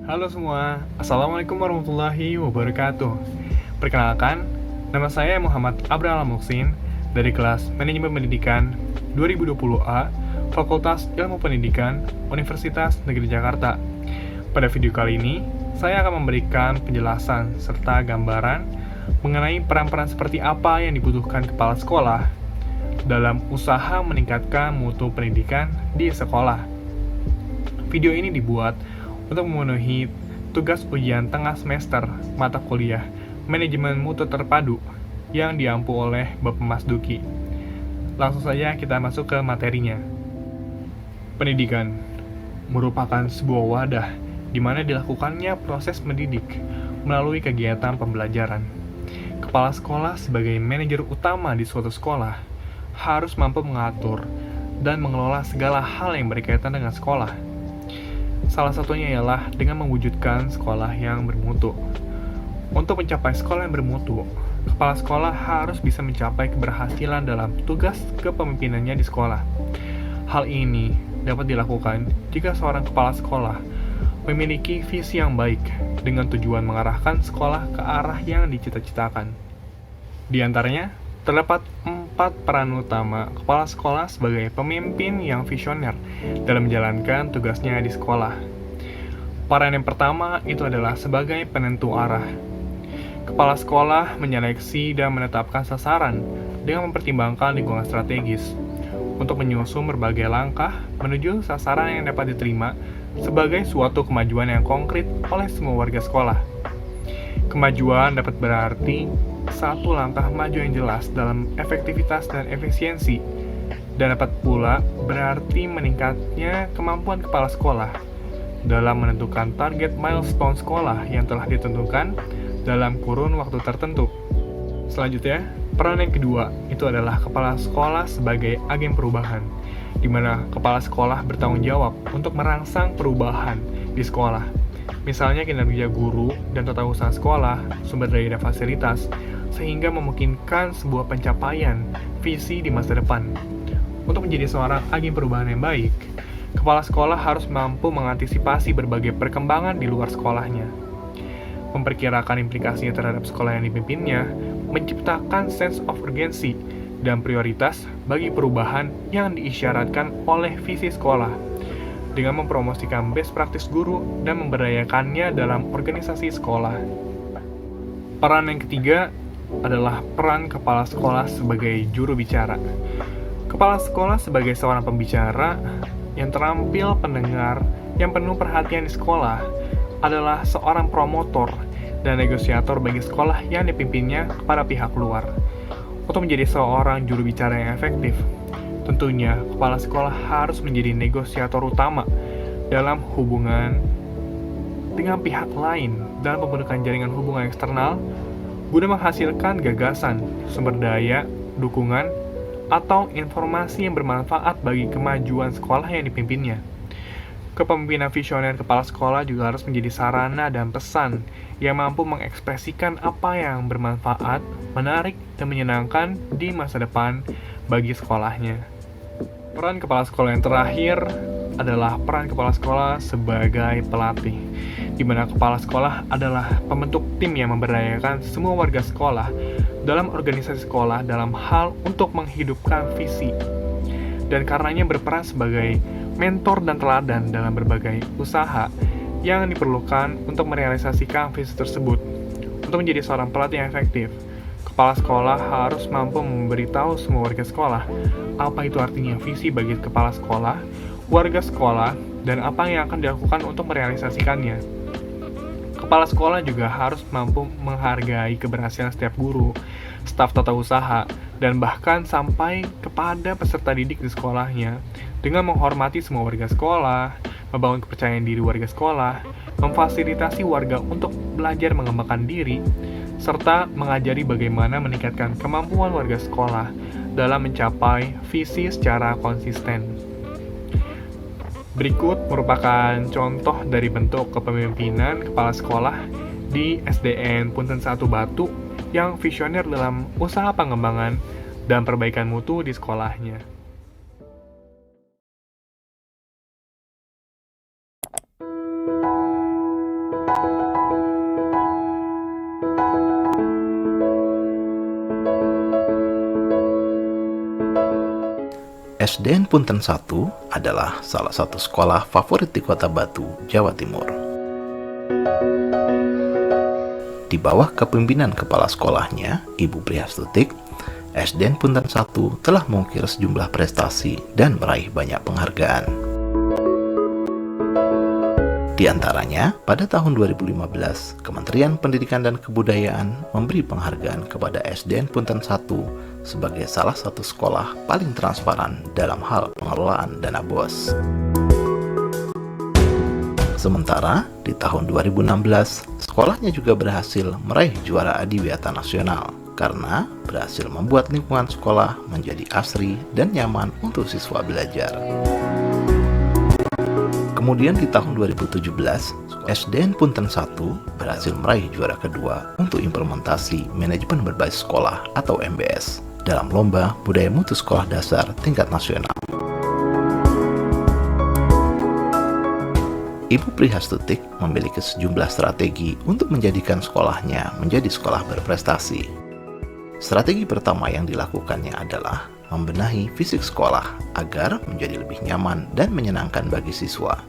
Halo semua, Assalamualaikum warahmatullahi wabarakatuh. Perkenalkan, nama saya Muhammad Abraham Muksin dari kelas Manajemen Pendidikan 2020A, Fakultas Ilmu Pendidikan, Universitas Negeri Jakarta. Pada video kali ini, saya akan memberikan penjelasan serta gambaran mengenai peran-peran seperti apa yang dibutuhkan kepala sekolah dalam usaha meningkatkan mutu pendidikan di sekolah. Video ini dibuat untuk memenuhi tugas ujian tengah semester mata kuliah Manajemen Mutu Terpadu yang diampu oleh Bapak Mas Duki. Langsung saja kita masuk ke materinya. Pendidikan merupakan sebuah wadah di mana dilakukannya proses mendidik melalui kegiatan pembelajaran. Kepala sekolah sebagai manajer utama di suatu sekolah harus mampu mengatur dan mengelola segala hal yang berkaitan dengan sekolah. Salah satunya ialah dengan mewujudkan sekolah yang bermutu. Untuk mencapai sekolah yang bermutu, kepala sekolah harus bisa mencapai keberhasilan dalam tugas kepemimpinannya di sekolah. Hal ini dapat dilakukan jika seorang kepala sekolah memiliki visi yang baik dengan tujuan mengarahkan sekolah ke arah yang dicita-citakan. Di antaranya, terdapat 4 peran utama kepala sekolah sebagai pemimpin yang visioner dalam menjalankan tugasnya di sekolah. Peran yang pertama itu adalah sebagai penentu arah. Kepala sekolah menyeleksi dan menetapkan sasaran dengan mempertimbangkan lingkungan strategis untuk menyusun berbagai langkah menuju sasaran yang dapat diterima sebagai suatu kemajuan yang konkret oleh semua warga sekolah. Kemajuan dapat berarti satu langkah maju yang jelas dalam efektivitas dan efisiensi, dan dapat pula berarti meningkatnya kemampuan kepala sekolah dalam menentukan target milestone sekolah yang telah ditentukan dalam kurun waktu tertentu. Selanjutnya, peran yang kedua itu adalah kepala sekolah sebagai agen perubahan, di mana kepala sekolah bertanggung jawab untuk merangsang perubahan di sekolah. Misalnya kinerja guru dan tata usaha sekolah, sumber daya dan fasilitas, sehingga memungkinkan sebuah pencapaian visi di masa depan. Untuk menjadi seorang agen perubahan yang baik, kepala sekolah harus mampu mengantisipasi berbagai perkembangan di luar sekolahnya, memperkirakan implikasinya terhadap sekolah yang dipimpinnya, menciptakan sense of urgency dan prioritas bagi perubahan yang diisyaratkan oleh visi sekolah, dengan mempromosikan best practice guru dan memberdayakannya dalam organisasi sekolah. Peran yang ketiga adalah peran kepala sekolah sebagai juru bicara. Kepala sekolah sebagai seorang pembicara yang terampil pendengar yang penuh perhatian di sekolah adalah seorang promotor dan negosiator bagi sekolah yang dipimpinnya kepada pihak luar. Untuk menjadi seorang juru bicara yang efektif, tentunya kepala sekolah harus menjadi negosiator utama dalam hubungan dengan pihak lain dalam pembentukan jaringan hubungan eksternal guna menghasilkan gagasan, sumber daya, dukungan, atau informasi yang bermanfaat bagi kemajuan sekolah yang dipimpinnya. Kepemimpinan visioner kepala sekolah juga harus menjadi sarana dan pesan yang mampu mengekspresikan apa yang bermanfaat, menarik, dan menyenangkan di masa depan bagi sekolahnya. Peran kepala sekolah yang terakhir adalah peran kepala sekolah sebagai pelatih, di mana kepala sekolah adalah pembentuk tim yang memberdayakan semua warga sekolah dalam organisasi sekolah dalam hal untuk menghidupkan visi, dan karenanya berperan sebagai mentor dan teladan dalam berbagai usaha yang diperlukan untuk merealisasikan visi tersebut. Untuk menjadi seorang pelatih yang efektif, kepala sekolah harus mampu memberitahu semua warga sekolah apa itu artinya visi bagi kepala sekolah, warga sekolah, dan apa yang akan dilakukan untuk merealisasikannya. Kepala sekolah juga harus mampu menghargai keberhasilan setiap guru, staf tata usaha, dan bahkan sampai kepada peserta didik di sekolahnya dengan menghormati semua warga sekolah, membangun kepercayaan diri warga sekolah, memfasilitasi warga untuk belajar mengembangkan diri, serta mengajari bagaimana meningkatkan kemampuan warga sekolah dalam mencapai visi secara konsisten. Berikut merupakan contoh dari bentuk kepemimpinan kepala sekolah di SDN Punten 1 Batu yang visioner dalam usaha pengembangan dan perbaikan mutu di sekolahnya. SDN Punten 1 adalah salah satu sekolah favorit di Kota Batu, Jawa Timur. Di bawah kepemimpinan kepala sekolahnya, Ibu Prihastutik, SDN Punten 1 telah mengukir sejumlah prestasi dan meraih banyak penghargaan. Di antaranya, pada tahun 2015, Kementerian Pendidikan dan Kebudayaan memberi penghargaan kepada SDN Punten 1 sebagai salah satu sekolah paling transparan dalam hal pengelolaan dana BOS. Sementara, di tahun 2016, sekolahnya juga berhasil meraih juara Adiwiyata Nasional karena berhasil membuat lingkungan sekolah menjadi asri dan nyaman untuk siswa belajar. Kemudian di tahun 2017, SDN Punten 1 berhasil meraih juara kedua untuk implementasi manajemen berbasis sekolah atau MBS dalam Lomba Budaya Mutu Sekolah Dasar tingkat nasional. Ibu Prihastutik memiliki sejumlah strategi untuk menjadikan sekolahnya menjadi sekolah berprestasi. Strategi pertama yang dilakukannya adalah membenahi fisik sekolah agar menjadi lebih nyaman dan menyenangkan bagi siswa.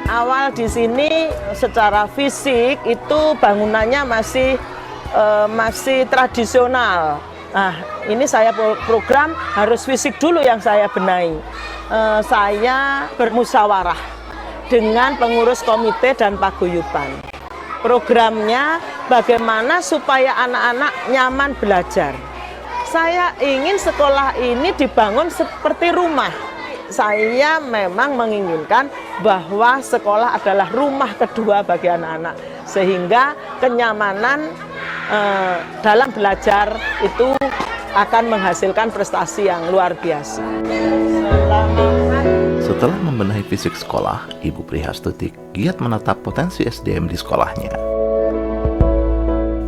Awal di sini secara fisik itu bangunannya masih tradisional. Nah, ini saya program harus fisik dulu yang saya benahi. Saya bermusyawarah dengan pengurus komite dan paguyuban. Programnya bagaimana supaya anak-anak nyaman belajar. Saya ingin sekolah ini dibangun seperti rumah. Saya memang menginginkan bahwa sekolah adalah rumah kedua bagi anak-anak, sehingga kenyamanan dalam belajar itu akan menghasilkan prestasi yang luar biasa. Setelah membenahi fisik sekolah, Ibu Prihastutik giat menatap potensi SDM di sekolahnya.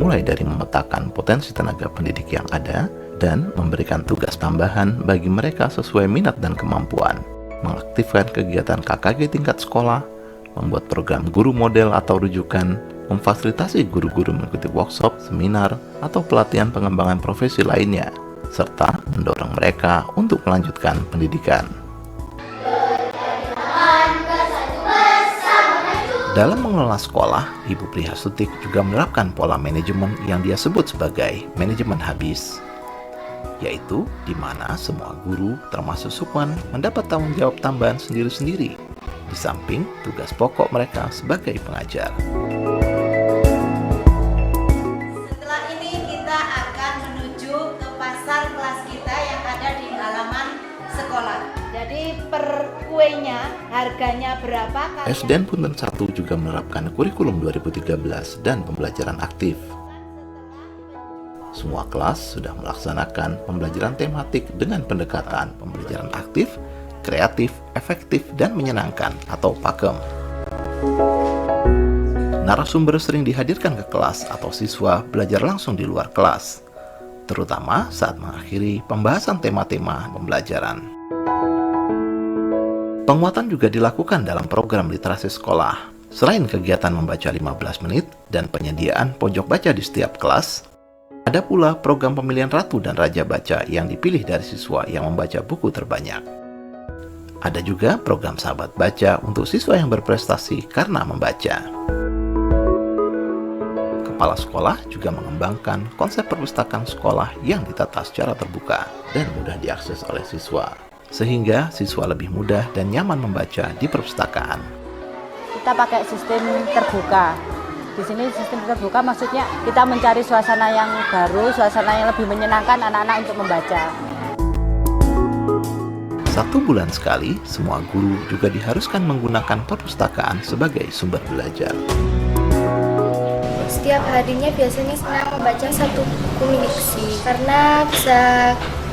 Mulai dari memetakan potensi tenaga pendidik yang ada, dan memberikan tugas tambahan bagi mereka sesuai minat dan kemampuan, mengaktifkan kegiatan KKG tingkat sekolah, membuat program guru model atau rujukan, memfasilitasi guru-guru mengikuti workshop, seminar, atau pelatihan pengembangan profesi lainnya, serta mendorong mereka untuk melanjutkan pendidikan. Dalam mengelola sekolah, Ibu Prihastutik juga menerapkan pola manajemen yang dia sebut sebagai manajemen habis, yaitu di mana semua guru termasuk Sukman mendapat tanggung jawab tambahan sendiri-sendiri, di samping tugas pokok mereka sebagai pengajar. Setelah ini kita akan menuju ke pasar kelas kita yang ada di halaman sekolah. Jadi per kuenya harganya berapa? SDN Punten 1 juga menerapkan kurikulum 2013 dan pembelajaran aktif. Semua kelas sudah melaksanakan pembelajaran tematik dengan pendekatan pembelajaran aktif, kreatif, efektif, dan menyenangkan atau PAKEM. Narasumber sering dihadirkan ke kelas atau siswa belajar langsung di luar kelas, terutama saat mengakhiri pembahasan tema-tema pembelajaran. Penguatan juga dilakukan dalam program literasi sekolah. Selain kegiatan membaca 15 menit dan penyediaan pojok baca di setiap kelas, ada pula program pemilihan Ratu dan Raja Baca yang dipilih dari siswa yang membaca buku terbanyak. Ada juga program Sahabat Baca untuk siswa yang berprestasi karena membaca. Kepala sekolah juga mengembangkan konsep perpustakaan sekolah yang ditata secara terbuka dan mudah diakses oleh siswa, sehingga siswa lebih mudah dan nyaman membaca di perpustakaan. Kita pakai sistem terbuka. Di sini sistem terbuka maksudnya kita mencari suasana yang baru, suasana yang lebih menyenangkan anak-anak untuk membaca. 1 bulan sekali, semua guru juga diharuskan menggunakan perpustakaan sebagai sumber belajar. Setiap harinya biasanya senang membaca 1 buku fiksi karena bisa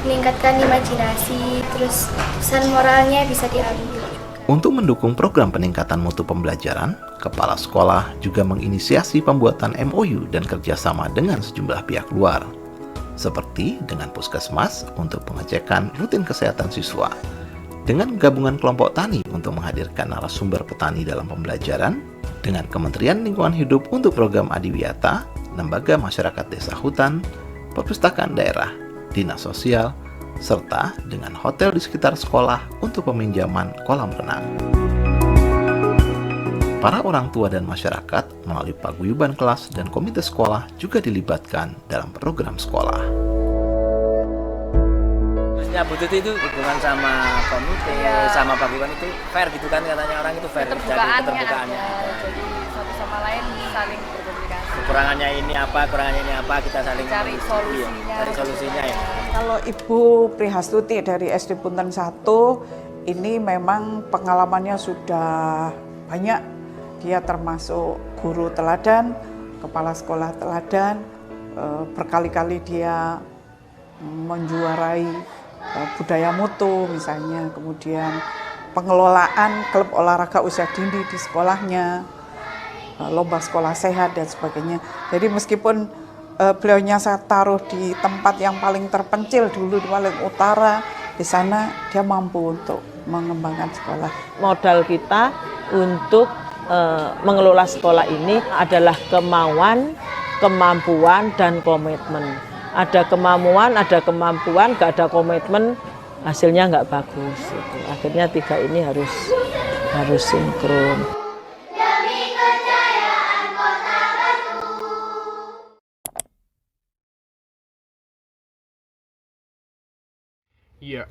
meningkatkan imajinasi, terus pesan moralnya bisa diambil. Untuk mendukung program peningkatan mutu pembelajaran, kepala sekolah juga menginisiasi pembuatan MOU dan kerjasama dengan sejumlah pihak luar, seperti dengan puskesmas untuk pengecekan rutin kesehatan siswa, dengan gabungan kelompok tani untuk menghadirkan narasumber petani dalam pembelajaran, dengan Kementerian Lingkungan Hidup untuk program Adiwiyata, Lembaga Masyarakat Desa Hutan, perpustakaan daerah, dinas sosial, serta dengan hotel di sekitar sekolah untuk peminjaman kolam renang. Para orang tua dan masyarakat melalui paguyuban kelas dan komite sekolah juga dilibatkan dalam program sekolah. Maksudnya Bu Tuti itu hubungan sama komite, sama paguyuban itu fair gitu kan, katanya orang itu fair. Keterbukaannya ada. Jadi satu sama lain saling berkomunikasi. Kekurangannya ini apa, kita saling Cari solusinya. Cari solusinya ya. Kalau Ibu Prihastuti dari SD Punten 1 ini memang pengalamannya sudah banyak. Dia termasuk guru teladan, kepala sekolah teladan, berkali-kali dia menjuarai budaya mutu misalnya, kemudian pengelolaan klub olahraga usia dini di sekolahnya, lomba sekolah sehat dan sebagainya. Jadi meskipun beliaunya saya taruh di tempat yang paling terpencil dulu, di paling utara, di sana dia mampu untuk mengembangkan sekolah. Modal kita untuk mengelola sekolah ini adalah kemauan, kemampuan, dan komitmen. Ada kemampuan, nggak ada komitmen, hasilnya nggak bagus. Akhirnya tiga ini harus sinkron. Iya,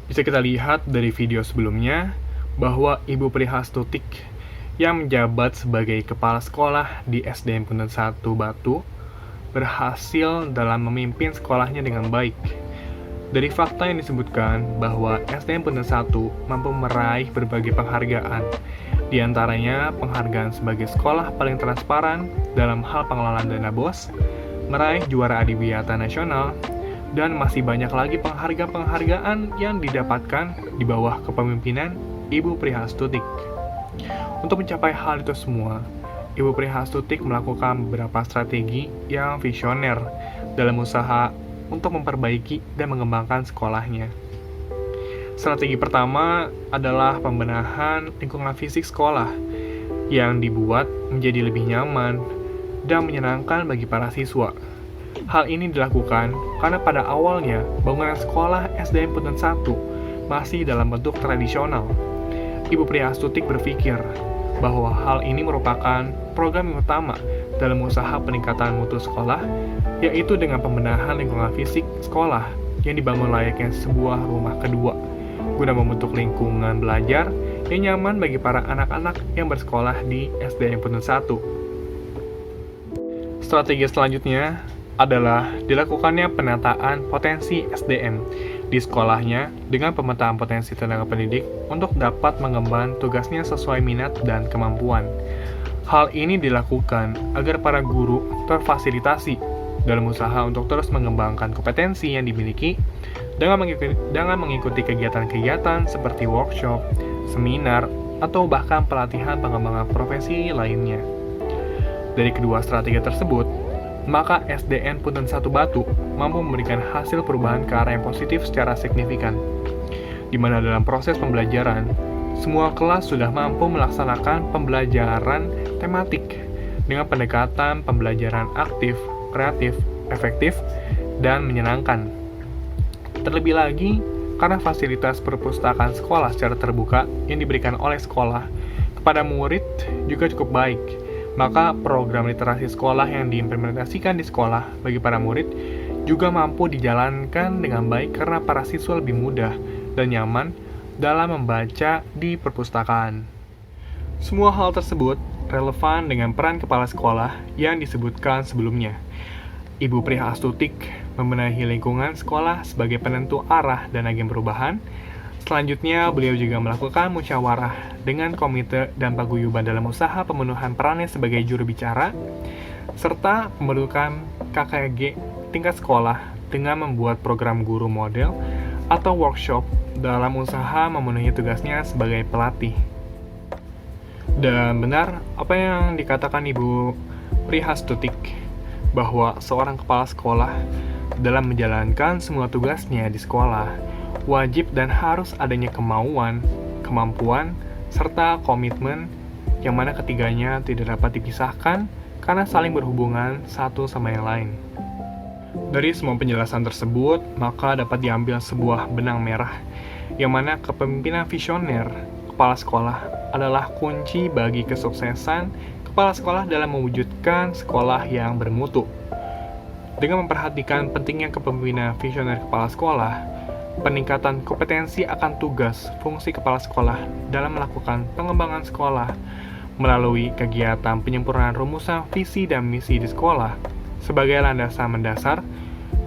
bisa kita lihat dari video sebelumnya bahwa Ibu Prihastutik yang menjabat sebagai kepala sekolah di SDN Punten 1 Batu berhasil dalam memimpin sekolahnya dengan baik. Dari fakta yang disebutkan bahwa SDN Punten 1 mampu meraih berbagai penghargaan, di antaranya penghargaan sebagai sekolah paling transparan dalam hal pengelolaan dana BOS, meraih juara adiwiyata nasional, dan masih banyak lagi penghargaan yang didapatkan di bawah kepemimpinan Ibu Prihastutik. Untuk mencapai hal itu semua, Ibu Prihastutik melakukan beberapa strategi yang visioner dalam usaha untuk memperbaiki dan mengembangkan sekolahnya. Strategi pertama adalah pembenahan lingkungan fisik sekolah yang dibuat menjadi lebih nyaman dan menyenangkan bagi para siswa. Hal ini dilakukan karena pada awalnya bangunan sekolah SDN Punten 1 masih dalam bentuk tradisional. Ibu Prihastutik berpikir bahwa hal ini merupakan program yang utama dalam usaha peningkatan mutu sekolah, yaitu dengan pembenahan lingkungan fisik sekolah yang dibangun layaknya sebuah rumah kedua, guna membentuk lingkungan belajar yang nyaman bagi para anak-anak yang bersekolah di SDN Punten 1. Strategi selanjutnya adalah dilakukannya penataan potensi SDM di sekolahnya dengan pemetaan potensi tenaga pendidik untuk dapat mengemban tugasnya sesuai minat dan kemampuan. Hal ini dilakukan agar para guru terfasilitasi dalam usaha untuk terus mengembangkan kompetensi yang dimiliki dengan mengikuti kegiatan-kegiatan seperti workshop, seminar, atau bahkan pelatihan pengembangan profesi lainnya. Dari kedua strategi tersebut, maka SDN Punten 1 Batu mampu memberikan hasil perubahan ke arah yang positif secara signifikan, di mana dalam proses pembelajaran, semua kelas sudah mampu melaksanakan pembelajaran tematik dengan pendekatan pembelajaran aktif, kreatif, efektif, dan menyenangkan. Terlebih lagi, karena fasilitas perpustakaan sekolah secara terbuka yang diberikan oleh sekolah kepada murid juga cukup baik, maka program literasi sekolah yang diimplementasikan di sekolah bagi para murid juga mampu dijalankan dengan baik karena para siswa lebih mudah dan nyaman dalam membaca di perpustakaan. Semua hal tersebut relevan dengan peran kepala sekolah yang disebutkan sebelumnya. Ibu Prihastutik membenahi lingkungan sekolah sebagai penentu arah dan agen perubahan. Selanjutnya, beliau juga melakukan musyawarah dengan komite dan paguyuban dalam usaha pemenuhan perannya sebagai juru bicara, serta pembentukan KKG tingkat sekolah dengan membuat program guru model atau workshop dalam usaha memenuhi tugasnya sebagai pelatih. Dan benar apa yang dikatakan Ibu Prihastutik, bahwa seorang kepala sekolah dalam menjalankan semua tugasnya di sekolah wajib dan harus adanya kemauan, kemampuan, serta komitmen yang mana ketiganya tidak dapat dipisahkan karena saling berhubungan satu sama yang lain. Dari semua penjelasan tersebut, maka dapat diambil sebuah benang merah, yang mana kepemimpinan visioner kepala sekolah adalah kunci bagi kesuksesan kepala sekolah dalam mewujudkan sekolah yang bermutu. Dengan memperhatikan pentingnya kepemimpinan visioner kepala sekolah, peningkatan kompetensi akan tugas fungsi kepala sekolah dalam melakukan pengembangan sekolah melalui kegiatan penyempurnaan rumusan visi dan misi di sekolah sebagai landasan mendasar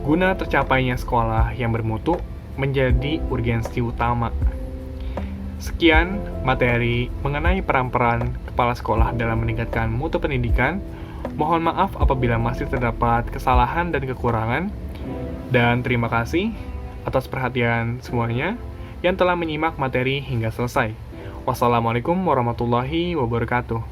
guna tercapainya sekolah yang bermutu menjadi urgensi utama. Sekian materi mengenai peran-peran kepala sekolah dalam meningkatkan mutu pendidikan. Mohon maaf apabila masih terdapat kesalahan dan kekurangan. Dan terima kasih atas perhatian semuanya yang telah menyimak materi hingga selesai. Wassalamualaikum warahmatullahi wabarakatuh.